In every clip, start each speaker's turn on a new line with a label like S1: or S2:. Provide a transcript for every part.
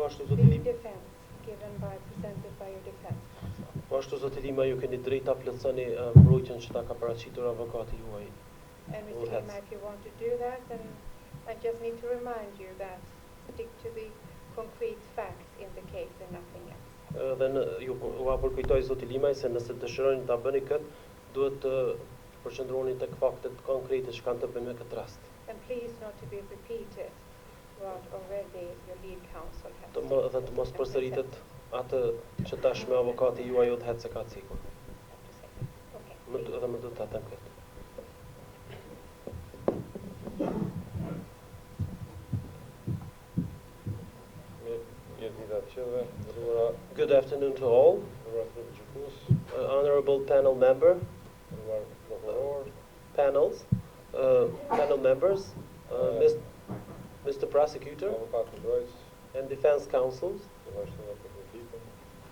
S1: The defense given by presented by your defense counsel.
S2: Po ashtu zoti Lima ju keni drejt ta plotësoni mbrojtjen që ta ka paraqitur avokati juaj.
S1: And Mr. Lima, if you want to do that, then I just need to remind you that stick to the concrete facts in the case and nothing else.
S2: Dhe ju ua përkujtoj zoti Limaj se nëse dëshironi ta bëni këtë, duhet të përqendroheni tek faktet konkrete që kanë të bëjnë me këtë rast.
S1: And please not to be repeated what already your lead counsel has
S2: Dhe të mos përsëritet atë që tashmë avokati juaj u thotë se ka cikur.
S1: Okay.
S2: Edhe më duhet ta them këtë. Good afternoon to all. Honorable panel member, panel members, Mr. Prosecutor, and defense counsels,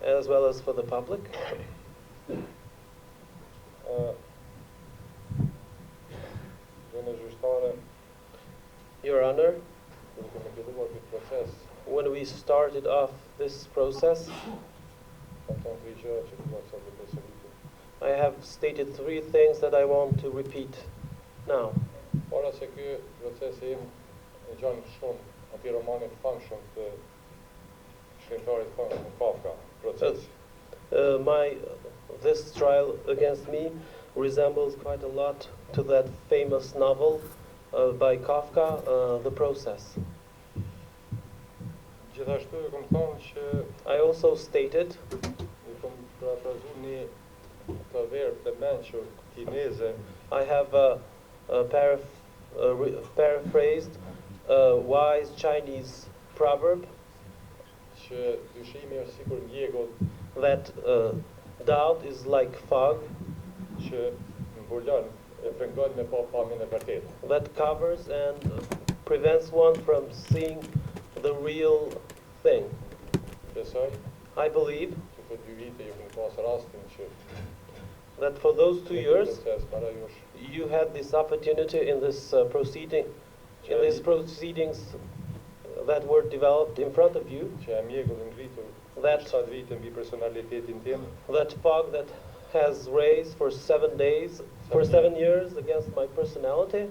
S2: as well as for the public. Your Honor, when we started off this process, I have stated 3 things that I want to repeat now. This trial against me resembles quite a lot to that famous novel by Kafka, The Process. I also stated I have paraphrased a wise Chinese proverb that doubt is like fog that covers and prevents one from seeing the real thing. I believe that for those 2 years you had this opportunity in this proceedings that were developed in front of you, that fog that has raised for 7 years against my personality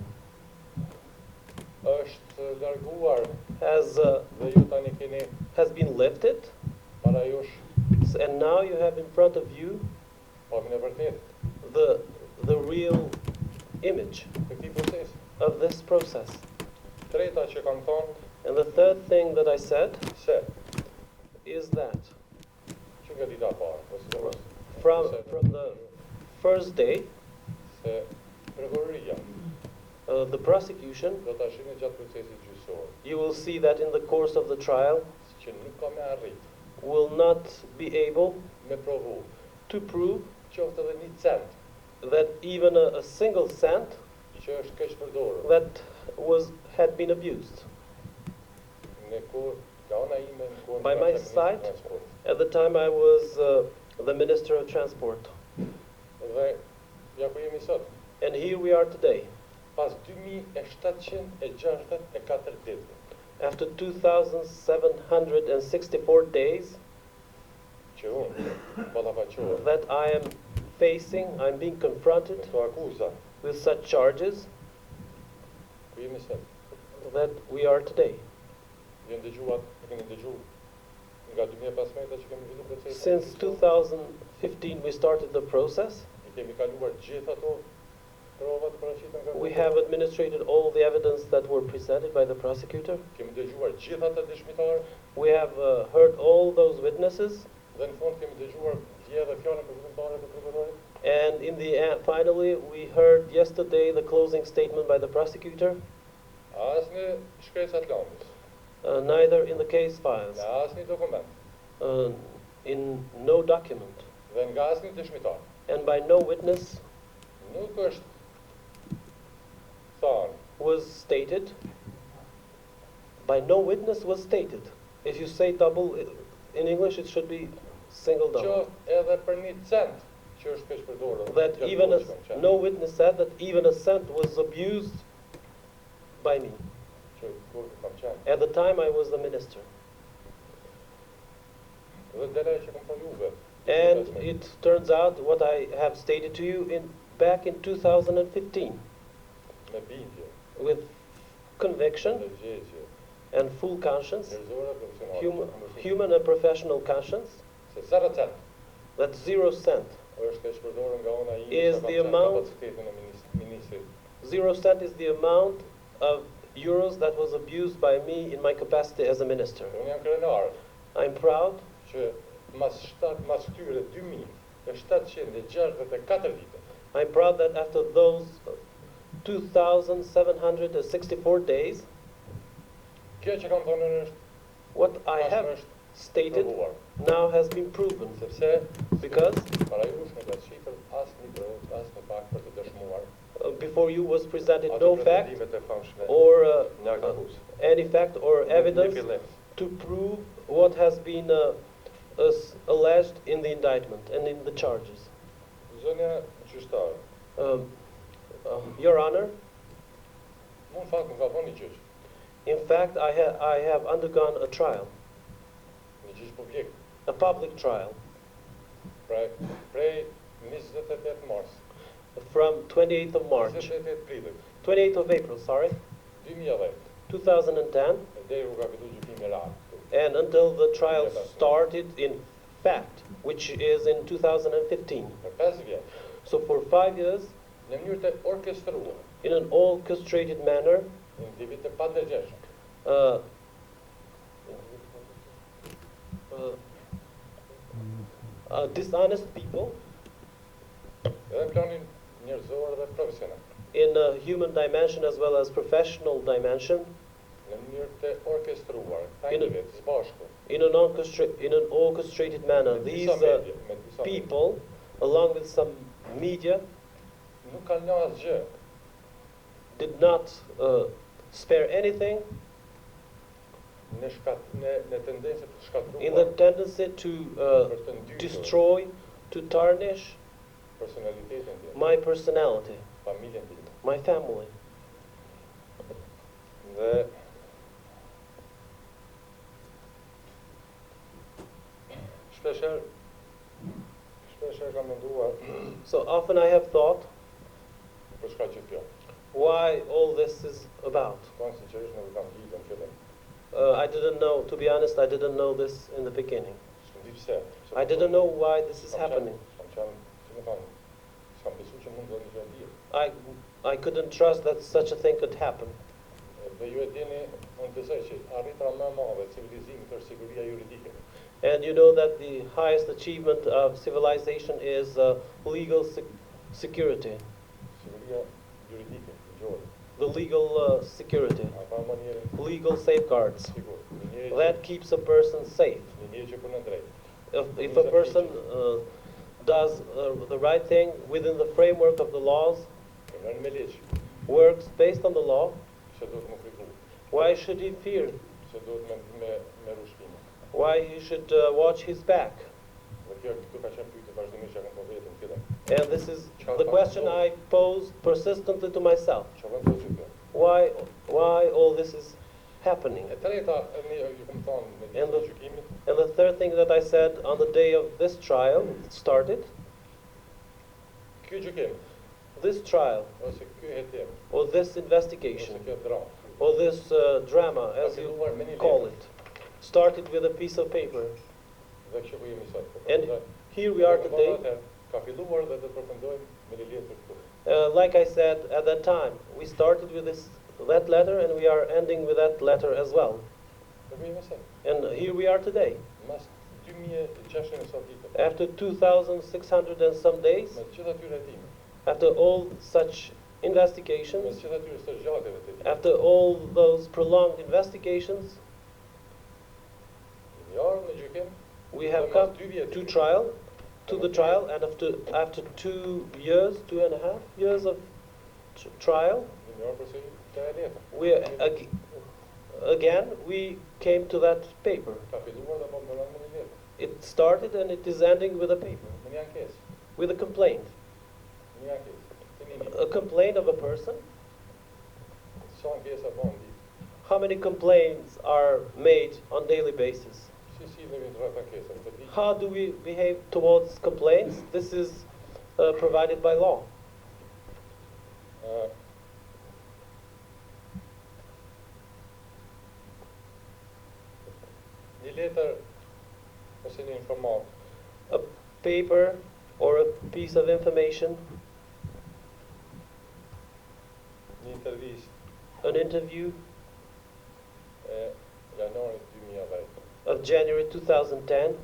S2: has been lifted, and now you have in front of you the real image of this process. And the third thing that I said is that from the first day, the prosecution, you will see that in the course of the trial, will not be able to prove that even a single cent that had been abused. By my side, at the time I was the Minister of Transport. And here we are today. After 2,764 days that I am facing, I'm being confronted with such charges that we are today. Since 2015 we started the process. We have administrated all the evidence that were presented by the prosecutor. We have heard all those witnesses. And in the end, finally, we heard yesterday the closing statement by the prosecutor. Neither in the case files, in no document, and by no witness was stated. By no witness was stated. If you say double in English, it should be single double. That even no witness said that even a cent was abused by me. At the time I was the minister. And it turns out what I have stated to you back in 2015 with conviction and full conscience, human and professional conscience, that 0 cent is the amount, 0 cent is the amount of euros that was abused by me in my capacity as a minister. I'm proud I'm proud that after those 2,764 days, what I have stated now has been proven. Because before you was presented no fact or any fact or evidence to prove what has been alleged in the indictment and in the charges. Your Honor, in fact, I have undergone a trial, a public trial, from 28th of March, 28th of April, sorry, 2010, and until the trial started in fact, which is in 2015. So for 5 years, in an orchestrated manner, dishonest people in a human dimension as well as professional dimension, in an orchestrated manner. These people, along with some media, did not spare anything in the tendency to destroy, to tarnish my personality, my family. So often I have thought why all this is about. I didn't know, to be honest, I didn't know this in the beginning. I didn't know why this is happening. I couldn't trust that such a thing could happen. And you know that the highest achievement of civilization is legal security. The legal security, legal safeguards. That keeps a person safe. If a person does the right thing within the framework of the laws, works based on the law, why should he fear? Why he should watch his back? And this is the question I pose persistently to myself. Why all this is happening? And the third thing that I said on the day of this trial started, this trial, or this investigation, or this drama, as you call it, started with a piece of paper. And here we are today. Like I said at that time, we started with that letter, and we are ending with that letter as well. And here we are today. After 2,600 and some days, after all such investigations, after all those prolonged investigations, we have come to trial, to the trial, and after 2 years, 2.5 years of trial, we came to that paper. It started and it is ending with a paper, with a complaint. A complaint of a person. How many complaints are made on a daily basis? How do we behave towards complaints? This is provided by law. A paper or a piece of information, an interview of January 2010,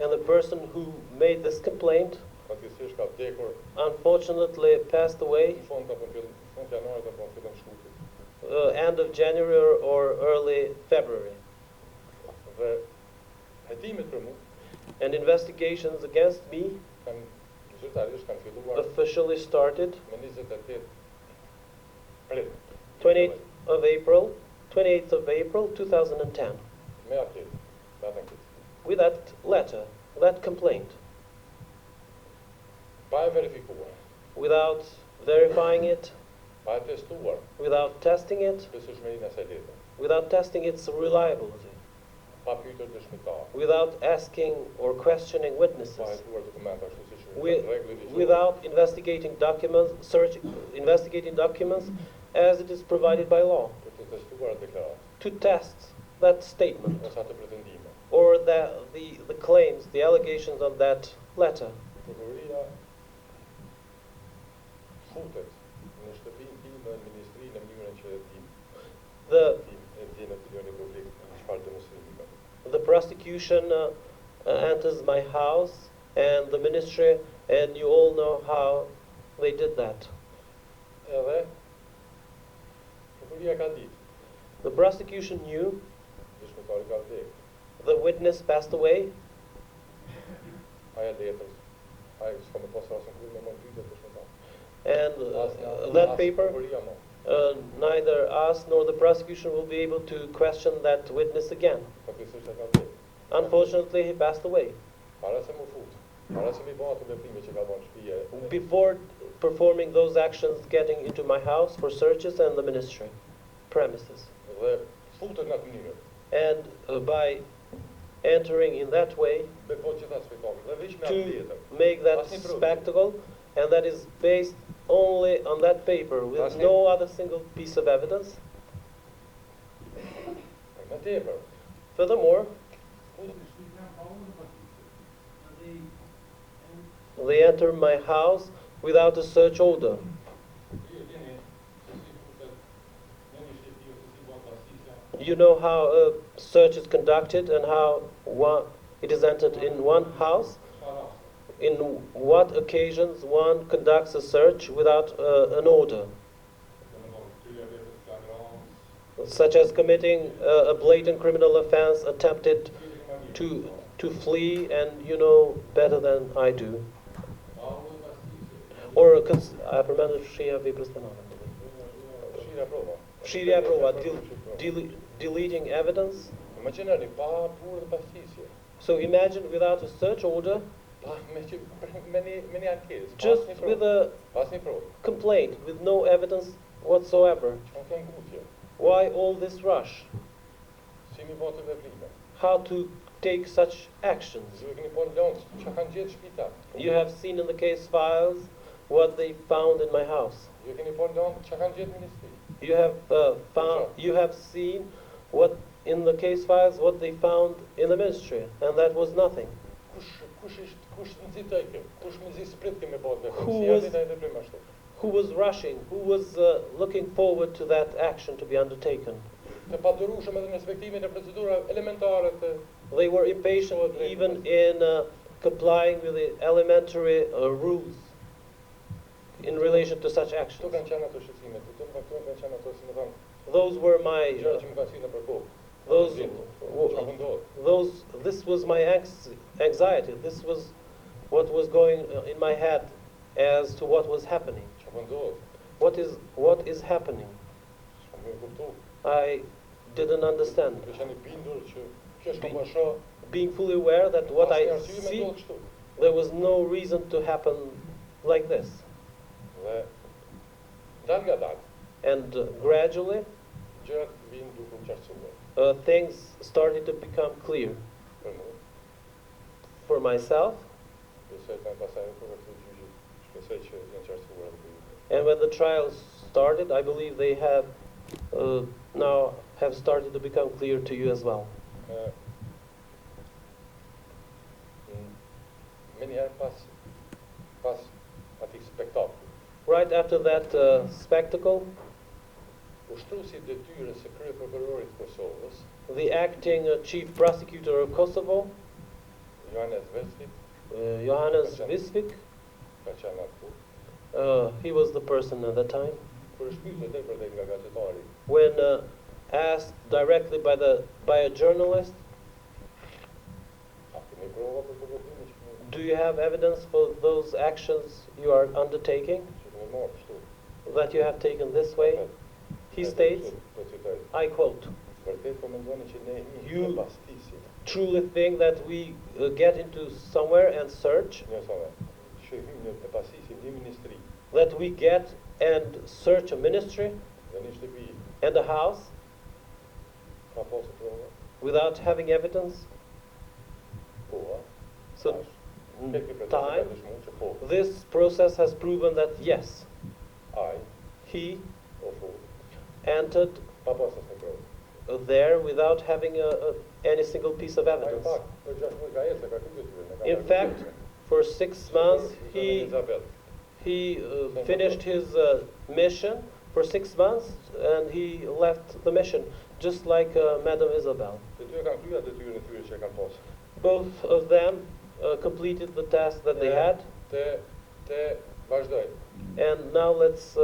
S2: and the person who made this complaint unfortunately passed away end of January or early February. And investigations against me officially started 28th of April 2010 with that letter, that complaint. Without verifying it, without testing it, without testing its reliability, without asking or questioning witnesses, without investigating documents, investigating documents as it is provided by law, to test that statement or the claims, the allegations of that letter. The prosecution enters my house and the ministry, and you all know how they did that. The prosecution knew the witness passed away. And that paper, neither us nor the prosecution will be able to question that witness again. Unfortunately, he passed away. Before performing those actions, getting into my house for searches and the ministry premises. And by entering in that way to make that spectacle, and that is based only on that paper with no other single piece of evidence. Furthermore, they enter my house without a search order. You know how a search is conducted and how it is entered in one house? In what occasions one conducts a search without an order? Such as committing a blatant criminal offense, attempted to flee, and you know better than I do. Or deleting evidence. So imagine without a search order, just with a complaint, with no evidence whatsoever. Why all this rush? How to take such actions? You have seen in the case files what they found in my house. You have seen what in the case files what they found in the ministry, and that was nothing. Who was rushing? Who was looking forward to that action to be undertaken? They were impatient even in complying with the elementary rules in relation to such actions. Those were my this was my anxiety. This was what was going in my head as to what was happening. What is happening? I didn't understand. Being fully aware that what I see, there was no reason to happen like this. And gradually, things started to become clear. For myself, and when the trial started, I believe they have now have started to become clear to you as well. Right after that spectacle, the acting chief prosecutor of Kosovo, Johannes Visvik, he was the person at the time. When asked directly by a journalist, do you have evidence for those actions you are undertaking, that you have taken this way? He states, I quote, "You truly think that we get into somewhere and search? That we get and search a ministry and a house without having evidence?" So, time, this process has proven that yes, he entered there without having any single piece of evidence. In fact, for 6 months he finished his mission for 6 months, and he left the mission, just like Madam Isabel. Both of them completed the task that they had. And now let's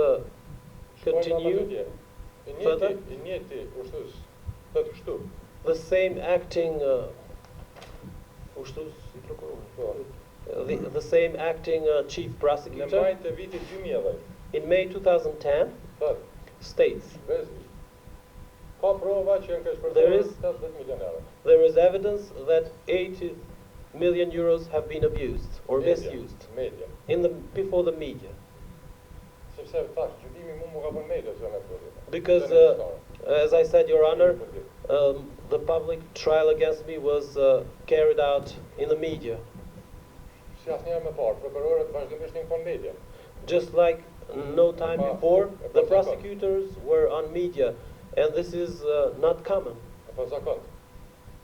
S2: continue further. The same acting the same acting chief prosecutor in May 2010 states there is evidence that 80 million euros have been abused or misused before the media. Because, as I said, Your Honor, the public trial against me was carried out in the media. Just like no time before, the prosecutors were on media, and this is not common.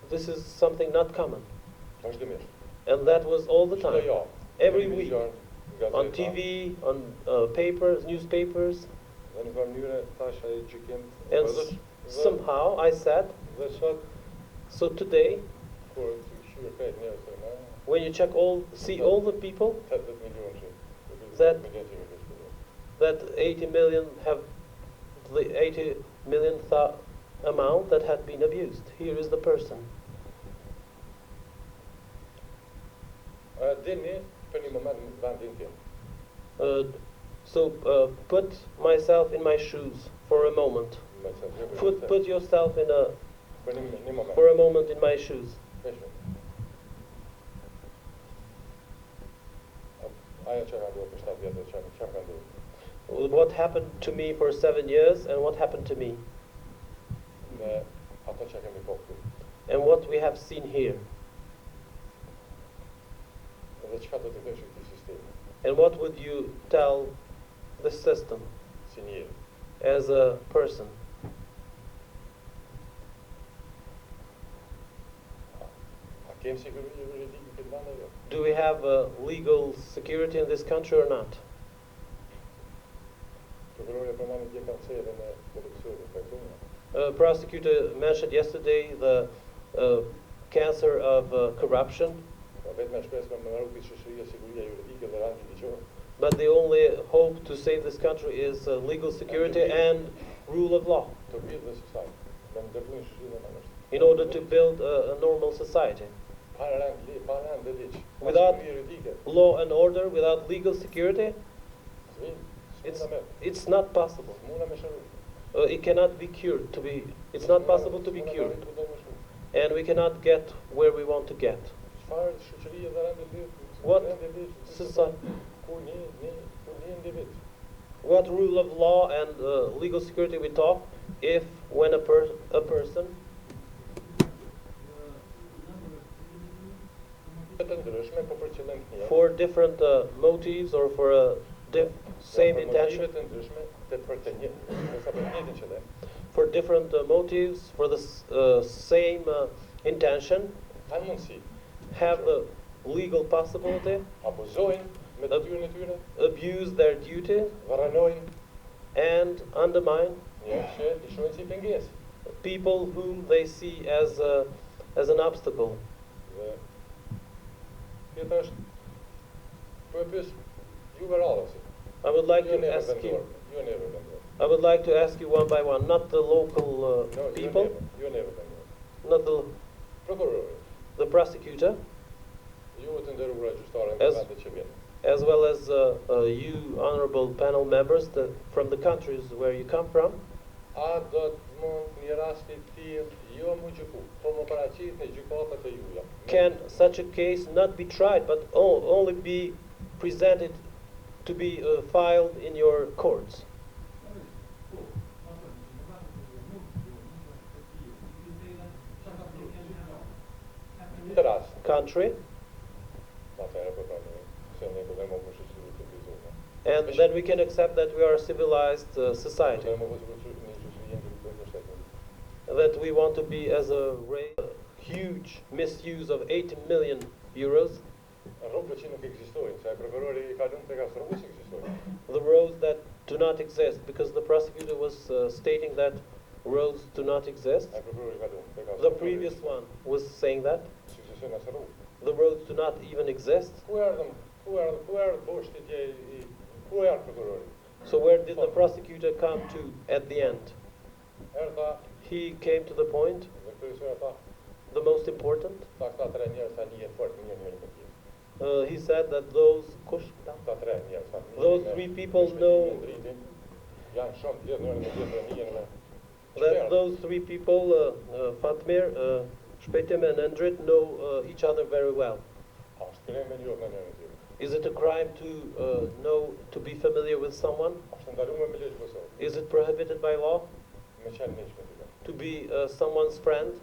S2: This is something not common. And that was all the time, every week, on TV, on papers, newspapers. And somehow I said, so today, when you see all the people, that 80 million have the 80 millionth amount that had been abused. Here is the person. So put myself in my shoes for a moment. Put yourself for a moment in my shoes. What happened to me for 7 years, and what happened to me, and what we have seen here, and what would you tell the system as a person? Do we have legal security in this country or not? Prosecutor mentioned yesterday the cancer of corruption. But the only hope to save this country is legal security and rule of law, in order to build a normal society. Without law and order, without legal security, it's not possible. It cannot be cured. It's not possible to be cured, and we cannot get where we want to get. What rule of law and legal security we talk if when a person for different motives or for a same intention, for different motives, for the same intention, have the legal possibility, abuse their duty, and undermine people whom they see as an obstacle. I would like to ask you. I would like to ask you one by one, not the local people, not the prosecutor, as well as you honorable panel members from the countries where you come from. Can such a case not be tried, but only be presented to be filed in your courts? Country. And then we can accept that we are a civilized society. That we want to be as a huge misuse of 80 million euros. The roads that do not exist, because the prosecutor was stating that roads do not exist. The previous one was saying that the roads do not even exist. So where did the prosecutor come to at the end? He came to the point, the most important. He said that those three people know that those three people, Fatmir, Shpetim and Endrit, know each other very well. Is it a crime to know, to be familiar with someone? Is it prohibited by law to be someone's friend?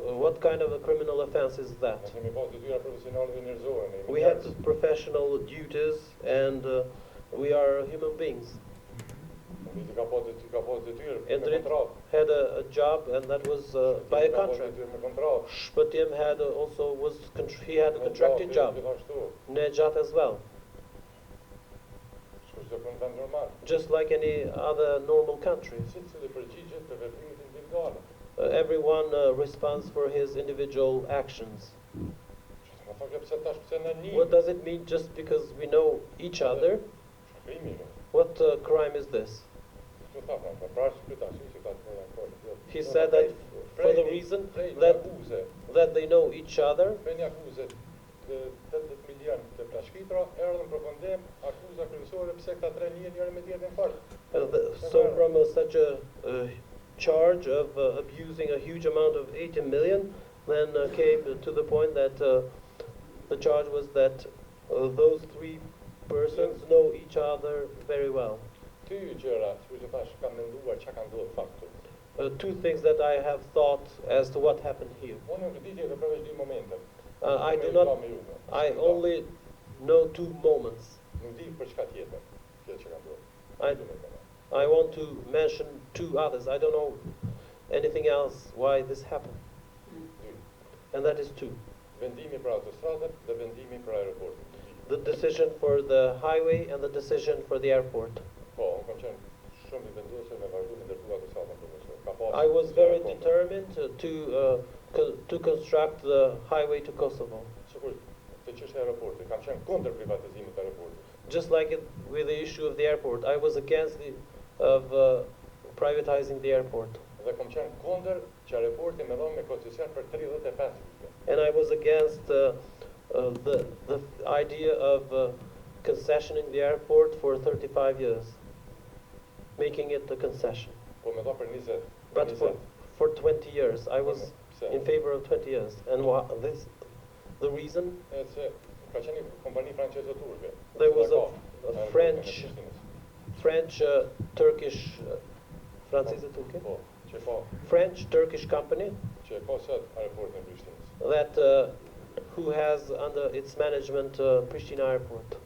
S2: What kind of a criminal offense is that? We have professional duties and we are human beings. Endrit had a job, and that was by a contract. Shpetim had also he had a contracted job. Nejat as well. Just like any other normal country. Everyone responds for his individual actions. What does it mean just because we know each other? What crime is this? He said that for the reason that they know each other. So from such a charge of abusing a huge amount of 80 million, then came to the point that the charge was that those three persons know each other very well. Two things that I have thought as to what happened here. I only know two moments. I want to mention two others. I don't know anything else why this happened. And that is two. The decision for the highway and the decision for the airport. I was very determined to construct the highway to Kosovo. Just like with the issue of the airport, I was against privatizing the airport. And I was against the idea of concessioning the airport for 35 years, making it a concession. But for 20 years, I was in favor of 20 years. And the reason? There was a French, Turkish, French, Turkish company that who has under its management Pristina Airport.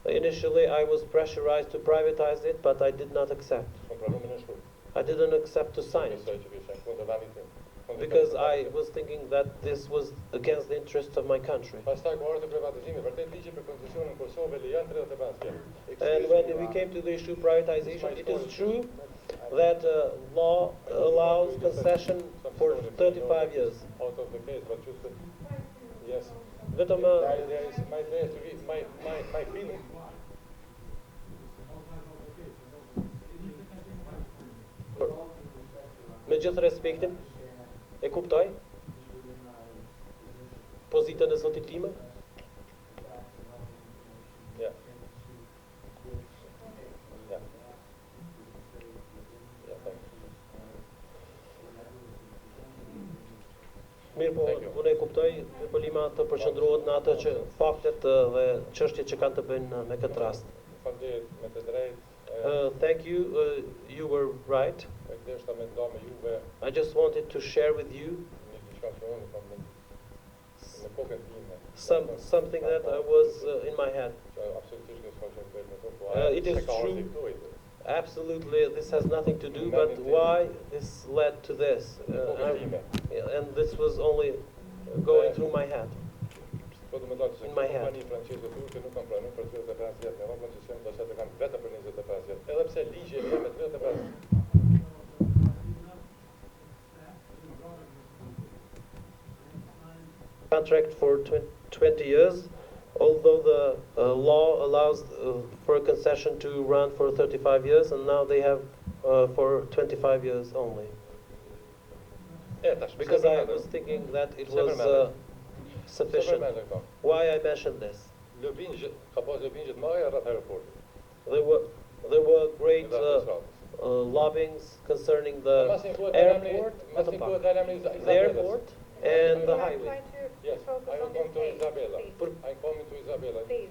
S2: Initially, I was pressurized to privatize it, but I did not accept. I didn't accept to sign it because I was thinking that this was against the interests of my country. And when we came to the issue of privatization, it is true that law allows concession for 35 years.
S3: Out of the case, but just yes.
S2: Vetëm
S3: There is my place to read my feeling.
S2: me gjithë respektin, e kuptoj pozitën e zotit time.
S3: Yeah. Yeah. Yeah, thank you.
S2: Mirë po, unë e kuptoj, mirë po Lima të përqendrohet në atë që faktet dhe çështjet që kanë të bëjnë me këtë rast.
S3: Faleminderit me të drejtë.
S2: Thank you, you were right. I just wanted to share with you something that was in my head. It is true. Absolutely, this has nothing to do, but why this led to this? And this was only going through my head. In my head. Contract for 20 years, although the law allows for a concession to run for 35 years, and now they have for 25 years only. Because I was thinking that it was sufficient. Why I mentioned this? There were great lobbyings concerning the airport, and the highway.
S3: Yes, I am going to Isabella. I'm coming to Isabella.
S1: Please.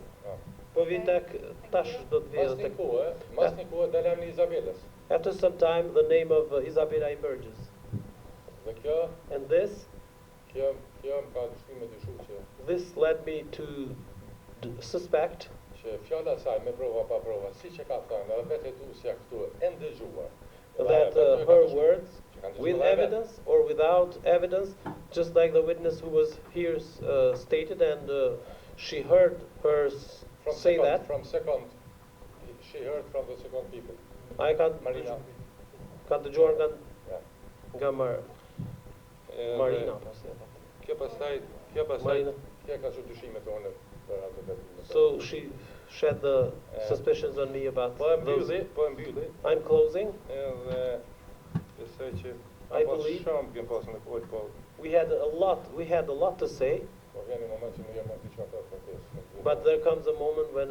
S2: Po vi tek tash do të vijë tek.
S3: Mas një kohë dalem në Isabelës.
S2: After some time, the name of Isabella emerges.
S3: Dhe kjo,
S2: And this
S3: kjo më ka shkruar dyshu që
S2: led me to suspect
S3: që fjala e saj me prova pa prova, siç e ka thënë, edhe vetë hetuesja këtu e ndëgjuar.
S2: that her words, with evidence or without evidence, just like the witness who was here stated, and she heard her say that.
S3: She heard from the second people.
S2: I can't.
S3: Marina.
S2: Ka dëgjuar nga Marina.
S3: Kjo pastaj
S2: Marina.
S3: kjo ka shumë dyshime tonë për atë vetë.
S2: So she shed the suspicions on me about those. I'm closing. I believe we had a lot to say. But there comes a moment when